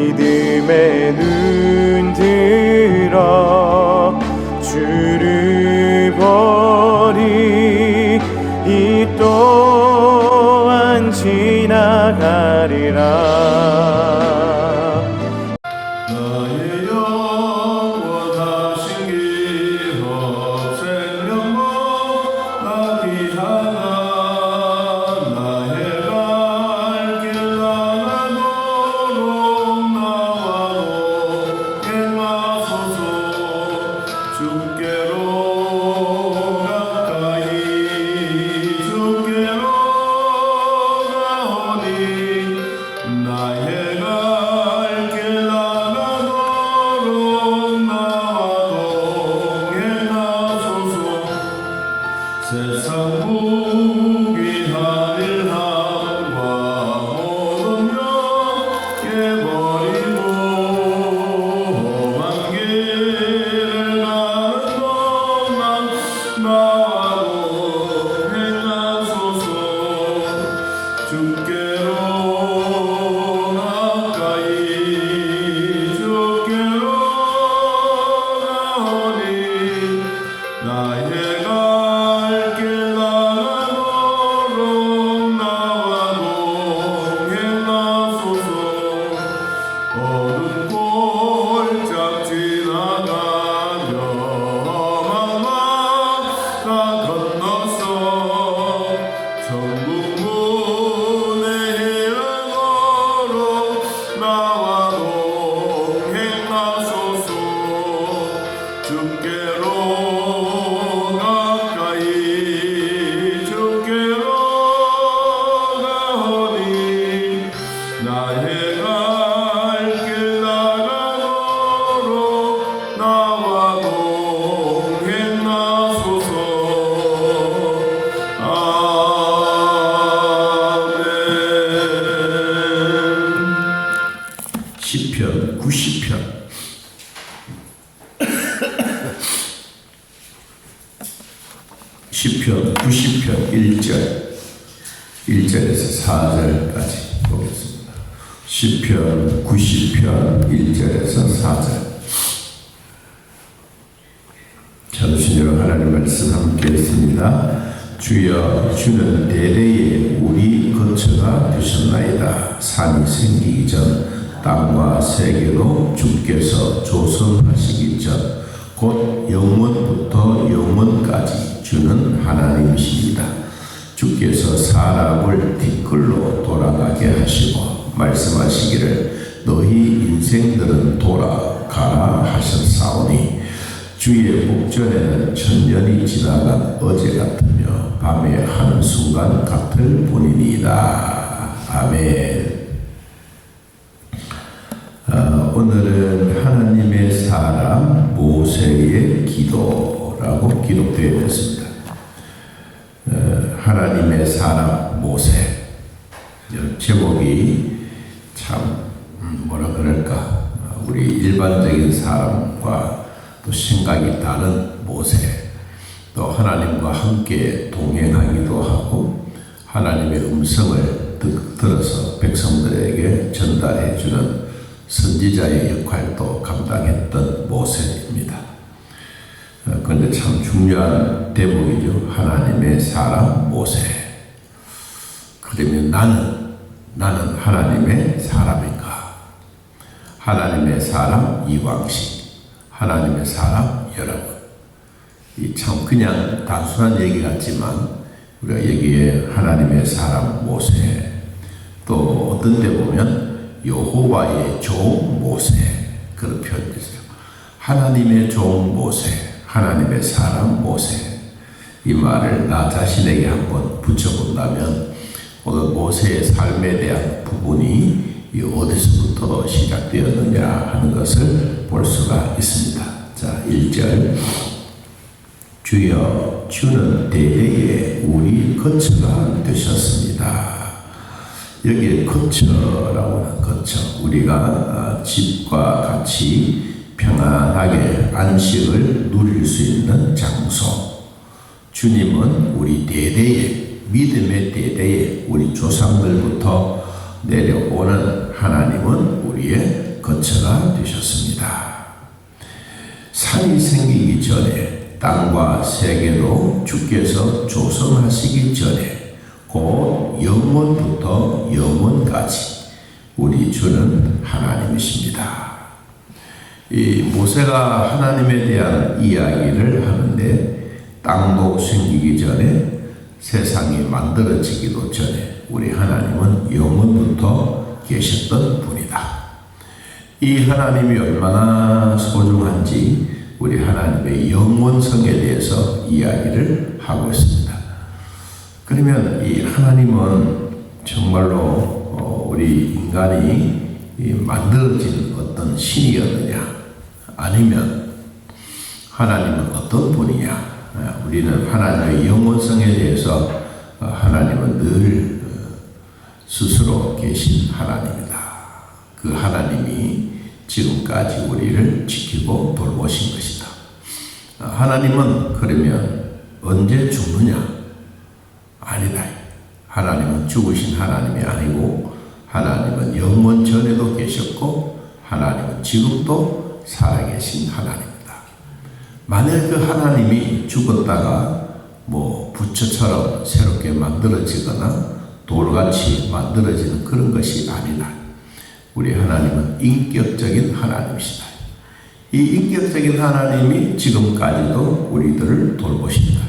믿음의 눈 들어 주를 보리. 이 또한 지나가리라. 나의 영원하신 기업 생명은 어디하나. 나의 갈 길 나가도록 나와도 행하소서. 주께로 가까이 주께로 가오니. 나의 갈 길 나가도록 나와도 행하소서. 세상 무기한 일함과 모든 명 깨버리고 험한 길을 가는 동안 나와도 행하소서. 주께로 가까이 주께로 가오니. 나의 갈 길 나가도록 나와도 행하소서. 어둠 골짝 지나가며 험한 바다 건너서 천국 문에 향하러 나와도 행하소서. 주께로 가까이 주께로 가오니. 나의 갈 길 나가도록 나와도 행하소서. 아멘. 시편 90편 시편 90편 1절에서 4절까지 보겠습니다. 시편 90편 1절에서 4절. 자주신 여러분, 하나님 말씀 함께 했습니다. 주여, 주는 대대에 우리 거처가 되셨나이다. 산이 생기기 전 땅과 세계로 주께서 조성하시기 전 곧 영원부터 영원까지 주는 하나님이십니다. 주께서 사람을 뒷걸로 돌아가게 하시고 말씀하시기를 너희 인생들은 돌아가라 하셨사오니. 주의 복전에는 천년이 지나간 어제 같으며 밤의 한순간 같을 뿐이니이다. 아멘. 오늘은 하나님의 사람 모세의 기도라고 기록되어 있습니다. 하나님의 사람 모세. 제목이 참 뭐라 그럴까, 우리 일반적인 사람과 또 생각이 다른 모세, 또 하나님과 함께 동행하기도 하고 하나님의 음성을 들어서 백성들에게 전달해 주는 선지자의 역할도 감당했던 모세입니다. 그런데 참 중요한 대목이죠. 하나님의 사람 모세. 그러면 나는 하나님의 사람인가? 하나님의 사람 이광식, 하나님의 사람 여러분. 이 참 그냥 단순한 얘기 같지만 우리가 여기에 하나님의 사람 모세, 또 어떤 데 보면 여호와의 종 모세, 그런 표현이 있어요. 하나님의 종 모세, 하나님의 사람 모세. 이 말을 나 자신에게 한번 붙여본다면 오늘 모세의 삶에 대한 부분이 어디서부터 시작되었느냐 하는 것을 볼 수가 있습니다. 자, 1절. 주여, 주는 대대에 우리 거처가 되셨습니다. 여기에 거처라고 하는 거처, 우리가 집과 같이 평안하게 안식을 누릴 수 있는 장소. 주님은 우리 대대에, 믿음의 대대에 우리 조상들부터 내려오는 하나님은 우리의 거처가 되셨습니다. 산이 생기기 전에 땅과 세계도 주께서 조성하시기 전에 곧 영원부터 영원까지 우리 주는 하나님이십니다. 이 모세가 하나님에 대한 이야기를 하는데 땅도 생기기 전에 세상이 만들어지기도 전에 우리 하나님은 영원부터 계셨던 분이다. 이 하나님이 얼마나 소중한지 우리 하나님의 영원성에 대해서 이야기를 하고 있습니다. 그러면 이 하나님은 정말로 우리 인간이 만들어진 어떤 신이었느냐, 아니면 하나님은 어떤 분이냐? 우리는 하나님의 영원성에 대해서 하나님은 늘 스스로 계신 하나님이다. 그 하나님이 지금까지 우리를 지키고 돌보신 것이다. 하나님은 그러면 언제 죽느냐? 아니다. 하나님은 죽으신 하나님이 아니고 하나님은 영원 전에도 계셨고 하나님은 지금도 살아계신 하나님입니다. 만약 그 하나님이 죽었다가 부처처럼 새롭게 만들어지거나 돌같이 만들어지는 그런 것이 아니다. 우리 하나님은 인격적인 하나님이시다. 이 인격적인 하나님이 지금까지도 우리들을 돌보십니다.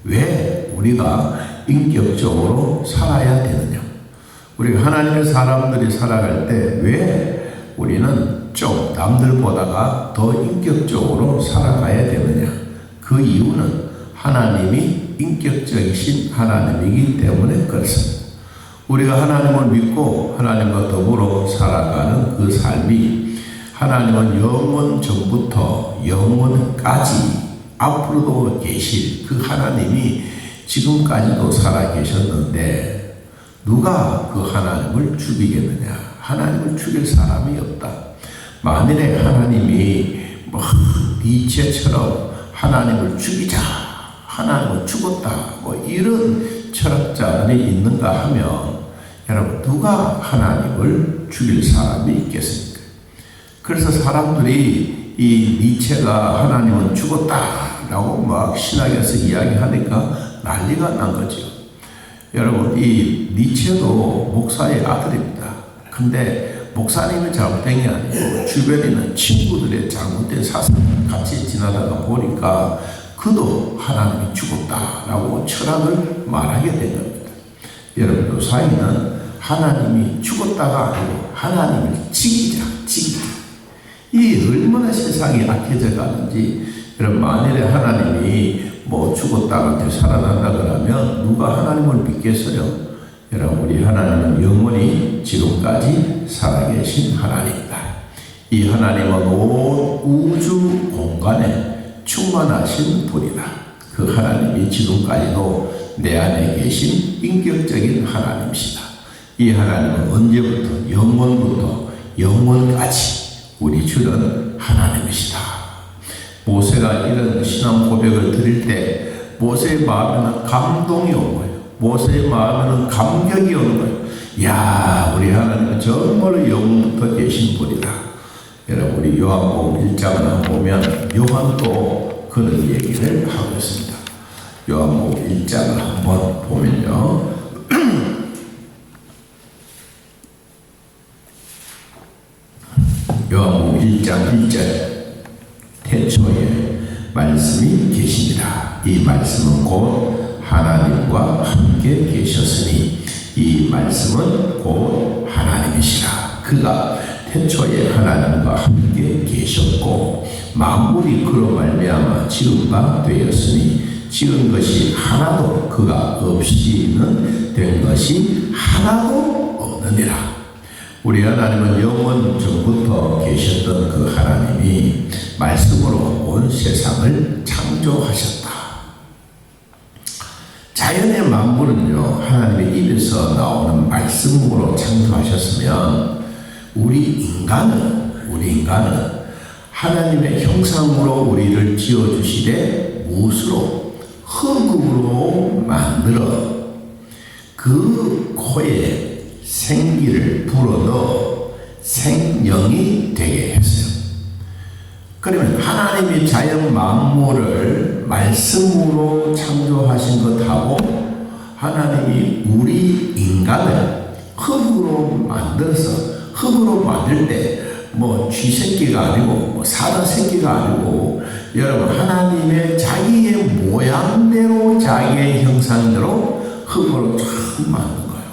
왜 우리가 인격적으로 살아야 되느냐? 우리 하나님의 사람들이 살아갈 때 왜 우리는 좀 남들보다가 더 인격적으로 살아가야 되느냐? 그 이유는 하나님이 인격적이신 하나님이기 때문에 그렇습니다. 우리가 하나님을 믿고 하나님과 더불어 살아가는 그 삶이 하나님은 영원 전부터 영원까지 앞으로도 계실 그 하나님이 지금까지도 살아계셨는데 누가 그 하나님을 죽이겠느냐? 하나님을 죽일 사람이 없다. 만일에 하나님이 니체처럼 하나님을 죽이자, 하나님은 죽었다, 이런 철학자들이 있는가 하면 여러분 누가 하나님을 죽일 사람이 있겠습니까? 그래서 사람들이 이 니체가 하나님은 죽었다라고 신학에서 이야기하니까 난리가 난 거죠. 여러분 이 니체도 목사의 아들입니다. 근데 목사님이 잘못된 게 아니고 주변에 있는 친구들의 잘못된 사상을 같이 지나다가 보니까 그도 하나님이 죽었다라고 철학을 말하게 된 겁니다. 여러분 사이는 하나님이 죽었다가 아니고 하나님을 죽이자. 이 얼마나 세상이 악해져 가는지. 여러분 만일에 하나님이 죽었다가 살아난다 그러면 누가 하나님을 믿겠어요? 여러분 우리 하나님은 영원히 지금까지 살아계신 하나님이다. 이 하나님은 온 우주 공간에 충만하신 분이다. 그 하나님이 지금까지도 내 안에 계신 인격적인 하나님이시다. 이 하나님은 언제부터 영원부터 영원까지 우리 주는 하나님이시다. 모세가 이런 신앙 고백을 드릴 때 모세의 마음에는 감동이 온 거예요. 모세의 마음에는 감격이 오는 거예요. 야, 우리 하나님은 정말로 영원부터 계신 분이다. 여러분 우리 요한복음 1장을 보면 요한도 그런 얘기를 하고 있습니다. 요한복음 1장을 한번 보면요. 요한복음 1장 1절 태초에 말씀이 계십니다. 이 말씀은 곧 하나님과 함께 계셨으니 이 말씀은 곧 하나님이시라. 그가 태초에 하나님과 함께 계셨고 만물이 그로 말미암아 지은 바 되었으니 지은 것이 하나도 그가 없이는 된 것이 하나도 없느니라. 우리 하나님은 영원 전부터 계셨던 그 하나님이 말씀으로 온 세상을 창조하셨다. 자연의 만물은요 하나님의 입에서 나오는 말씀으로 창조하셨으면 우리 인간은 하나님의 형상으로 우리를 지어주시되 무엇으로? 흙으로 만들어 그 코에 생기를 불어넣어 생명이 되게 했어요. 그러면 하나님이 자연 만물을 말씀으로 창조하신 것하고 하나님이 우리 인간을 흙으로 만들어서 흙으로 만들 때 뭐 쥐새끼가 아니고 뭐 사자 새끼가 아니고 여러분 하나님의 자기의 모양대로 자기의 형상대로 흙으로 참 만든 거예요.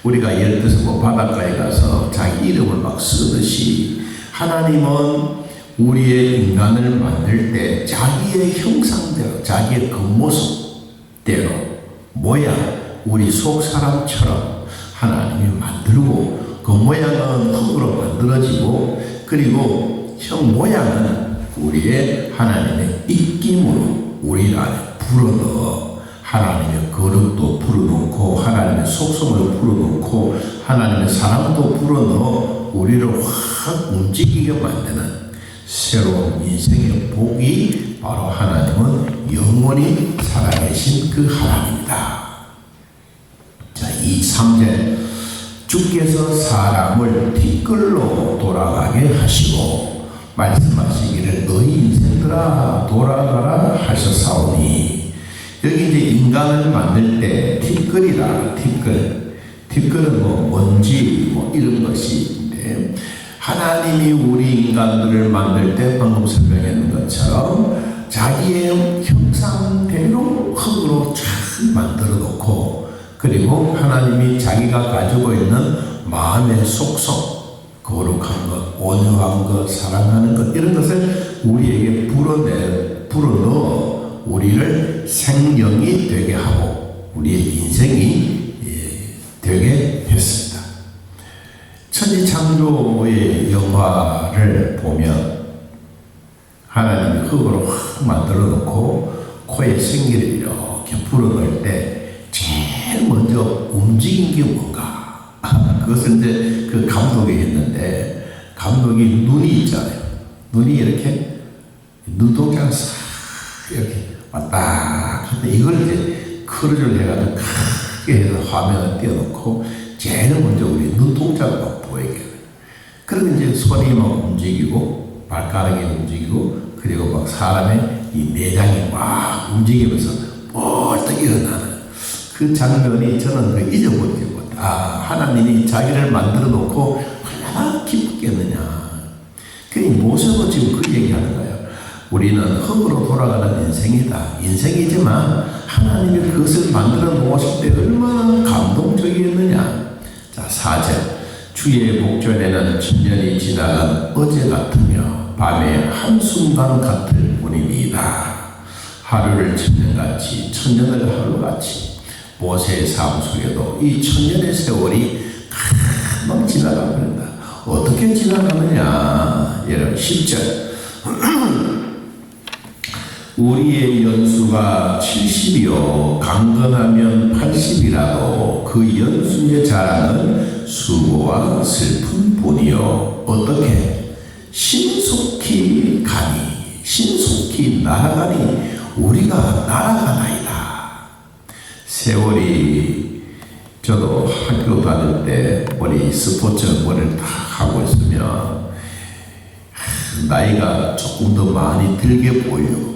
우리가 예를 들어서 뭐 바닷가에 가서 자기 이름을 막 쓰듯이 하나님은 우리의 인간을 만들 때 자기의 형상대로 자기의 겉모습대로 모양 우리 속 사람처럼 하나님이 만들고 그 모양은 흙으로 만들어지고 그리고 형 모양은 우리의 하나님의 입김으로 우리 안에 불어넣어 하나님의 거룩도 불어넣고 하나님의 속성을 불어넣고 하나님의 사랑도 불어넣어 우리를 확 움직이게 만드는 새로운 인생의 복이 바로 하나님은 영원히 살아계신 그 하나님이다. 자, 이 3절 주께서 사람을 뒷걸로 돌아가게 하시고 말씀하시기를 너희 인생들아 돌아가라 하셨사오니 여기 이제 인간을 만들 때 뒷걸이라 뒷걸은 뭐 먼지 뭐 이런 것인데 하나님이 우리 인간들을 만들 때 방금 설명했는 것처럼 자기의 형상대로 흙으로 잘 만들어 놓고 그리고 하나님이 자기가 가지고 있는 마음의 속성, 거룩한 것, 온유한 것, 사랑하는 것 이런 것을 우리에게 불어넣어 우리를 생명이 되게 하고 우리의 인생이 되게 했습니다. 천지창조의 영화를 보면 하나님이 흙으로 확 만들어 놓고 코에 생기를 이렇게 불어넣을 때 제일 먼저 움직인 게 뭔가? 그것을 이제 그 감독이 했는데 감독이 눈이 있잖아요. 눈이 이렇게 눈동자가 싹 이렇게 왔다 갔다 이걸 이제 크루즈를 해가지고 크게 해서 화면을 띄워놓고 제일 먼저 우리 눈동자가 막 보이게 해요. 그러면 이제 손이 막 움직이고 발가락이 움직이고 그리고 막 사람의 이 내장이 막 움직이면서 벌떡 일어나는 그 장면이 저는 그 잊어버리지 못해. 하나님이 자기를 만들어 놓고 얼마나 기쁘겠느냐. 그러니 모세도 지금 그 얘기하는 거예요. 우리는 흙으로 돌아가는 인생이다. 인생이지만 하나님이 그것을 만들어 놓으실 때 얼마나 감동적이었느냐. 자, 4절. 주의 목전에는 천년이 지나간 어제 같으며 밤의 한순간 같을 뿐입니다. 하루를 천년같이 천년을 하루같이 모세의 삶 속에도 이 천년의 세월이 금방 지나갑니다. 어떻게 지나가느냐? 여러분 10절 우리의 연수가 70이요 강건하면 80이라도 그 연수의 자랑은 수고와 슬픈 뿐이요 어떻게? 신속히 가니 신속히 날아가니 우리가 날아가나이다. 세월이 저도 학교 다닐 때 머리 스포츠 머리를 다 하고 있으면 나이가 조금 더 많이 들게 보이려고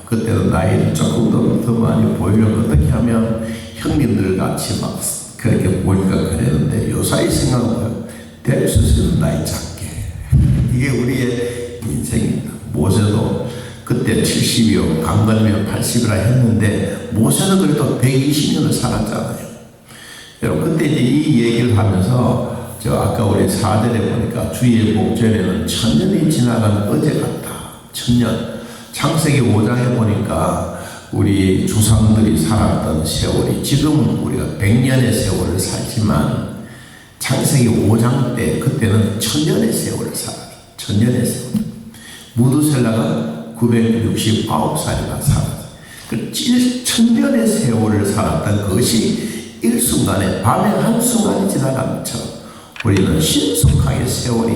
그때도 나이를 조금 더 많이 보이려고 어떻게 하면 형님들 같이 막 그렇게 보일까 그랬는데 요사이 생각하면 될 수 있는 나이 작게 이게 우리의 인생입니다. 모세도 그때 70이요 강건하면 80이라 했는데 모세는 그래도 120년을 살았잖아요. 여러분 그때 이제 이 얘기를 하면서 저 아까 우리 4절에 보니까 주의 목전에는 천년이 지나간 어제 같다. 천년. 창세기 5장에 보니까 우리 조상들이 살았던 세월이 지금은 우리가 100년의 세월을 살지만 창세기 5장 때 그때는 천년의 세월을 살았어요. 천년의 세월. 무두셀라가 969살이나 살았어요. 그 천년의 세월을 살았던 그것이 일순간에 밤의 한순간이 지나간 것처럼 우리는 신속하게 세월이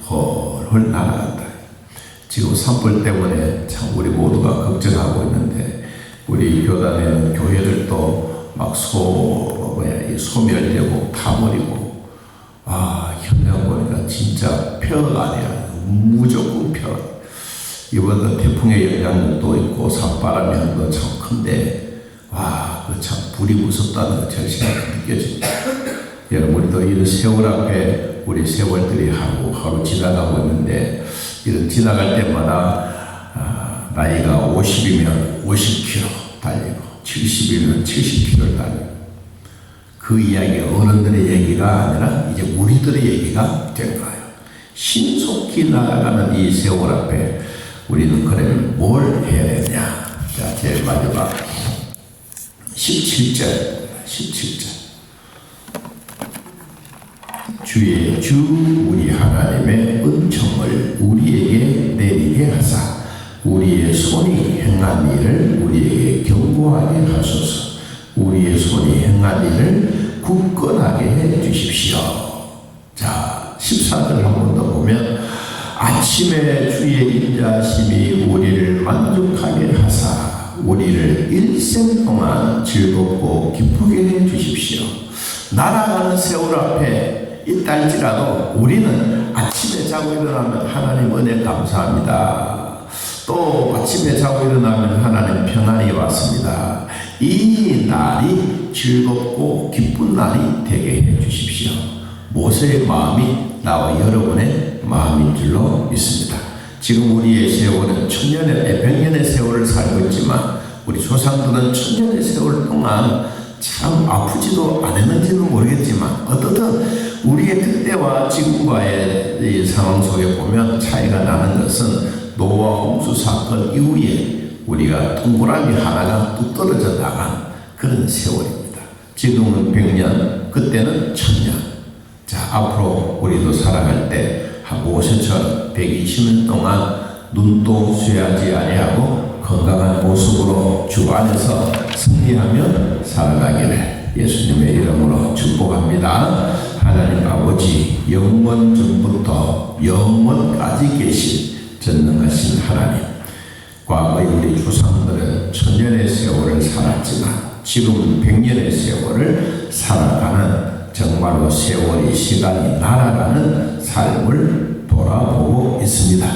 헐헐 날아간다. 지금 산불 때문에 참 우리 모두가 걱정하고 있는데 우리 교단에는 교회들도 막 소멸되고 타버리고 현장 보니까 진짜 벼가 아니야. 무조건 벼. 이번에 태풍의 영향도 있고 산바람 영향도 참 큰데 그 참 불이 무섭다는 거 절실하게 느껴집니다. 여러분 우리도 이 세월 앞에 우리 세월들이 하루 지나가고 있는데 이런 지나갈 때마다 나이가 50이면 50km 달리고 70이면 70km 달리고 그 이야기 어른들의 얘기가 아니라 이제 우리들의 얘기가 된 거예요. 신속히 나아가는 이 세월 앞에 우리는 그러면 뭘 해야 되냐. 자, 제일 마지막 17절 주의 주 우리 하나님의 은총을 우리에게 내리게 하사 우리의 손이 행한 일을 우리에게 경고하게 하소서. 우리의 손이 행한 일을 굳건하게 해 주십시오. 자, 14절 한 번 더 보면 아침에 주의 인자심이 우리를 만족하게 하사 우리를 일생 동안 즐겁고 기쁘게 해 주십시오. 날아가는 세월 앞에 있달지라도 우리는 아침에 자고 일어나면 하나님 은혜 감사합니다. 또 아침에 자고 일어나면 하나님 평안이 왔습니다. 이 날이 즐겁고 기쁜 날이 되게 해 주십시오. 모세의 마음이 나와 여러분의 마음인 줄로 믿습니다. 지금 우리의 세월은 천년의 백년의 세월을 살고 있지만 우리 조상들은 천년의 세월 동안 참 아프지도 않았는지는 모르겠지만 어떻든 우리의 그때와 지금과의 이 상황 속에 보면 차이가 나는 것은 노아 홍수 사건 이후에 우리가 동그라미 하나가 뚝 떨어져 나간 그런 세월입니다. 지금은 100년, 그때는 1000년. 자, 앞으로 우리도 살아갈 때 모세처럼 120년 동안 눈도 쇠하지 아니하고 건강한 모습으로 주 안에서 승리하며 살아가기를 예수님의 이름으로 축복합니다. 하나님 아버지, 영원 전부터 영원까지 계신 전능하신 하나님, 과거의 우리 조상들은 천년의 세월을 살았지만 지금은 100년의 세월을 살아가는 정말로 세월이 시간이 날아가는 삶을 돌아보고 있습니다.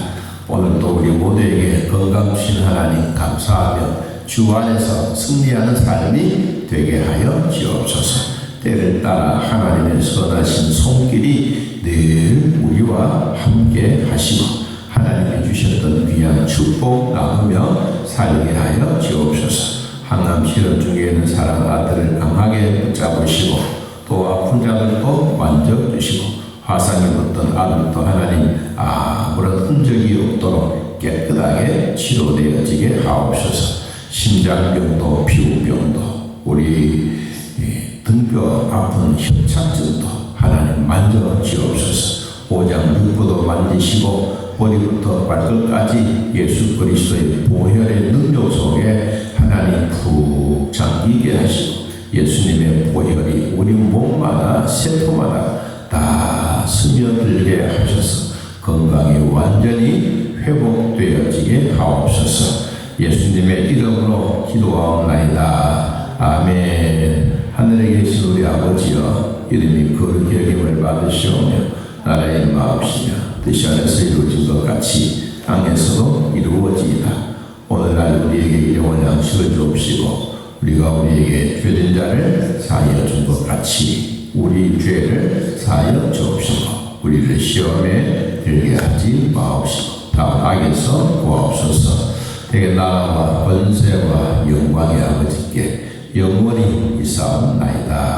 오늘도 우리 모두에게 건강 주신 하나님 감사하며 주 안에서 승리하는 삶이 되게 하여 주옵소서. 때를 따라 하나님의 선하신 손길이 늘 우리와 함께 하시고 하나님이 주셨던 귀한 축복 나누며 살게 하여 주옵소서. 항암 치료 중에 있는 사랑 아들을 강하게 붙잡으시고 또 아픈 자들도 만져주시고 화상이 붙던 아들도 하나님 아무런 흔적이 없도록 깨끗하게 치료되어지게 하옵소서. 심장병도 피부병도 우리 등뼈 아픈 협착증도 하나님 만져주옵소서. 오장육부도 만지시고 머리부터 발끝까지 예수 그리스도의 보혈의 능력 속에 하나님 푹 잠기게 하시고 예수님의 보혈이 우리 몸마다 세포마다 다 스며들게 하셔서 건강이 완전히 회복되어지게 하옵소서. 예수님의 이름으로 기도하옵나이다. 아멘. 하늘에 계신 우리 아버지여, 이름이 거룩히 여김을 받으시오며 나라의 마옵시며 뜻이 안에서 이루어진 것 같이 땅에서도 이루어지이다. 오늘날 우리에게 일용할 양식을 주옵시고 우리가 우리에게 죄된 자를 사하여 준 것 같이 우리 죄를 사하여 주옵시고 우리를 시험에 들게 하지 마옵시고 다음 악에서 구하옵소서. 대개 나라와 권세와 영광의 아버지께 영원히 있사옵나이다.